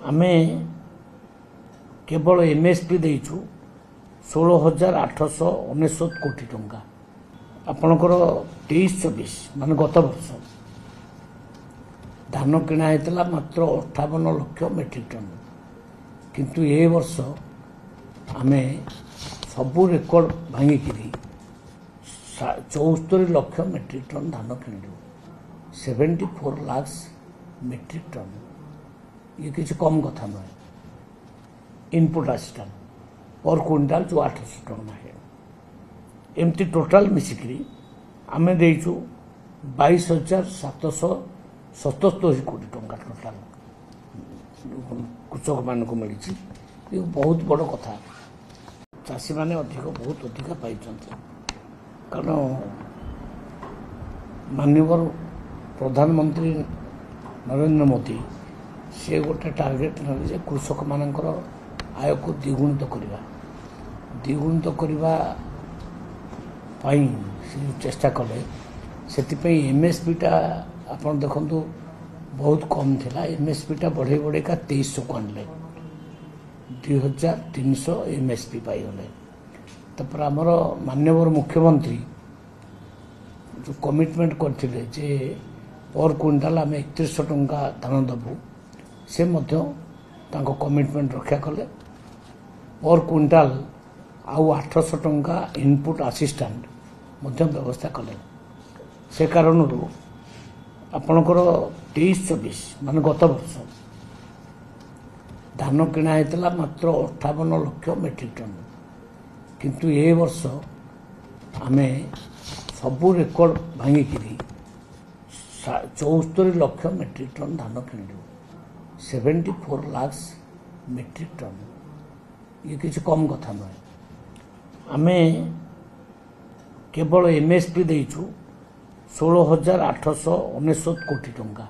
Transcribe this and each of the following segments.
आमे केवल एमएसपी देइछु 16,899 कोटी टंका आपणकर 23-24 मान गत वर्ष धान किणा होता मात्र 58 लाख मेट्रिक टन किंतु ए वर्ष आमे सबू रेकर्ड भांगिकी 74 लाख मेट्रिक टन धान किणु 74 लाख मेट्रिक टन ये किसी कम कथा नुहे। इनपुट असिस्टेंट पर क्विंटाल जो 800 टन है एमती टोटाल मिसिकी आमे देइछु 22,777 कोटी टंका टोटाल कृषक मान को मिली। ये बहुत बड़ कथा चाषी माने अधिक बहुत अधिक पाई कारण माननीय प्रधानमंत्री नरेंद्र मोदी से गोटे टार्गेट जे कृषक मानकर आय को द्विगुणित करने चेष्टा कले से एमएसपी टा आपन देखु बहुत कम थिला। एमएसपी टा बढ़े बढ़े का 2300 को आनले 2300 एमएसपी पाईगले। तापर आमर माननीय मुख्यमंत्री जो कमिटमेंट करते जे पर क्विंटाल आम 3100 टंका धान दबू से कमिटमेंट रक्षा कले। पर क्विंटाल आउ 800 टंका इनपुट असिस्टेंट व्यवस्था कले। से कारण आपणकर 23-24 मान गत वर्ष धान किणा होता मात्र 58 लाख मेट्रिक टन किंतु ए वर्ष आमे सबू रेकर्ड भांगिकी 74 लाख मेट्रिक टन धान किणु 74 लाख मेट्रिक टन ये किसी कम कथा नुहे। आमे केवल एमएसपी देइछु 16,899 कोटी टंका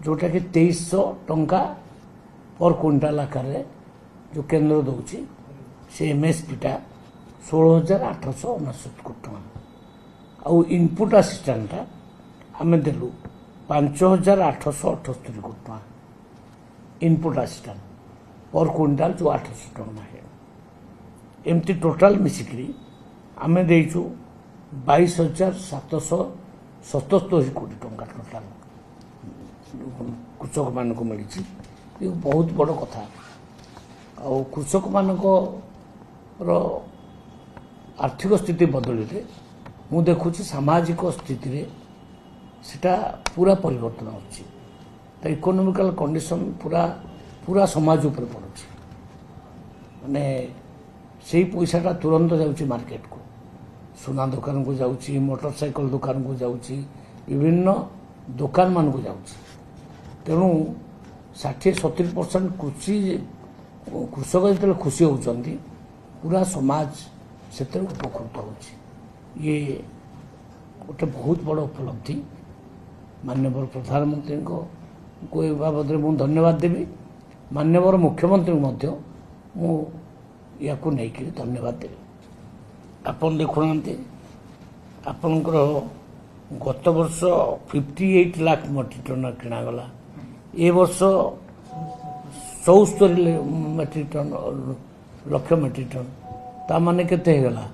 जोटा कि 2300 टंका पर क्विंटाल आकार जो केंद्र दौची से एमएसपी टा 16,899 कोटी टंका आउ इनपुट असिस्टेंट आम देलु 5,878 कोटी टंका इनपुट असिस्टेंट पर क्विंटाल जो 800 टन है एमती टोटाल मिसिकी आमे देइछु 22,777 कोटी टंका टोटाल कृषक मान को मिली। ये बहुत बड़ कथा कृषक मान आर्थिक स्थिति बदलिले मु देखुची सामाजिक स्थिति रे सेटा पूरा परिवर्तन होची। इकोनॉमिकल कंडीशन पूरा समाज ऊपर पड़ुची माने से पैसाटा तुरंत जाउची मार्केट को सुना दुकान को जाउची मोटरसाइकिल दुकान को जाउची विभिन्न दुकान मान को जाउची। तेणु 60-70% कृषक जो खुशी होउचंदी पूरा समाज से उपकृत होची। ये गोटे बहुत बड़ उपलब्धि माननीय प्रधानमंत्री को बाबद मुझे धन्यवाद देवी। माननीय मुख्यमंत्री या धन्यवाद देवी। आपन देखुना आपणकर गत वर्ष 58 लाख मेट्रिक टन किणागला ए वर्ष 74 मेट्रिक टन लक्ष मेट्रिक टन ता माने केते हेगला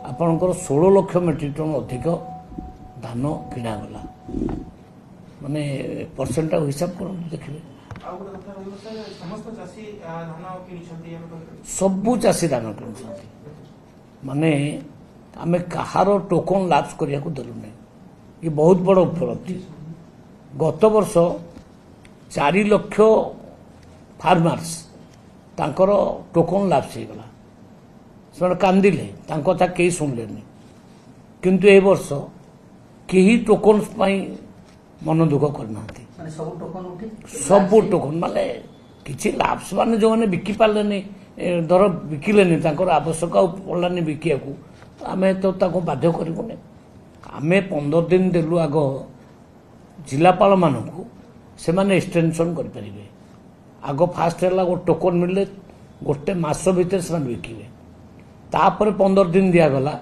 आपणकर 16 लाख मेट्रिक टन अधिक धान किणागला माने परसेंट हिसाब कर देखिए सबू चाषी धान कि माने आमे कहार टोकन लाप्स करिया को देलु नहीं। ये बहुत बड़ उपलब्धि। गत वर्ष 4 लाख फार्मर्स तांकर टोकन लाप्स हो गला से कांदिले कथा कहीं शुणिले किंतु ए वर्ष कहीं टोकन मन दुख करना सब टोकन माने किसी लाप्स मान जो मैंने बिकी पारे धर बिकिले आवश्यक पड़ानी बिकिया आम तो बाध्य करूँ। आम 15 दिन देलु आग जिलापाल मानक से माने एक्सटेंशन करें आग फास्ट है गो टोकन मिले गोटे मास भितर से बिकिबे तापर 15 दिन दिगला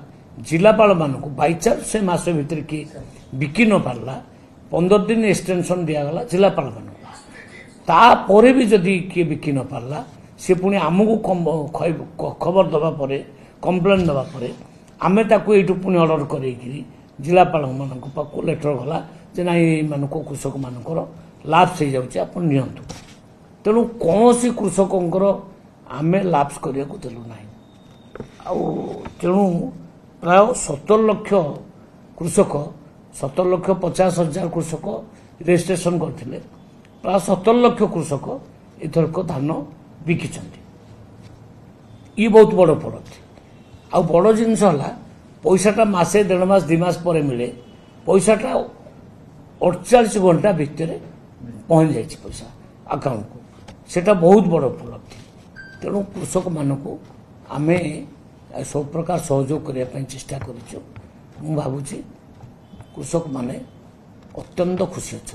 जिलापाल मानक बाईचांस से मास भितर किए बिकी न पारला 15 दिन एक्सटेंशन दिगला जिलापाल मान तापर भी जदि किए बिकी न पारला सी पुणी आमको खबर दबा परे कंप्लेन दबा परे आमे ताकू एठू पुणी ऑर्डर करेकरी जिलापाल मान पाक लेटर गला जे ना मान कृषक मानकर लाप्स हो जाऊे आप नियंतु तेणु कौन कृषकर आमे लाप्स करने को देलु ना तेणु प्राय 17 लाख कृषक 17,50,000 कृषक रेजिस्ट्रेशन करते प्राय 17 लाख कृषक एथरक धान बिकी ये बहुत बड़ उपलब्धि आ बड़ जिनस पैसाटा मसे 1.5 मास 2 मास पर मिले पैसाटा 48 घंटा भितर पहुंच जाए पैसा अकाउंट को सेटा बहुत बड़ उपलब्धि तेणु कृषक मानक आम सब प्रकार सहयोग करने चेष्टा कर भावुँ कृषक माने अत्यंत खुशी अच्छा।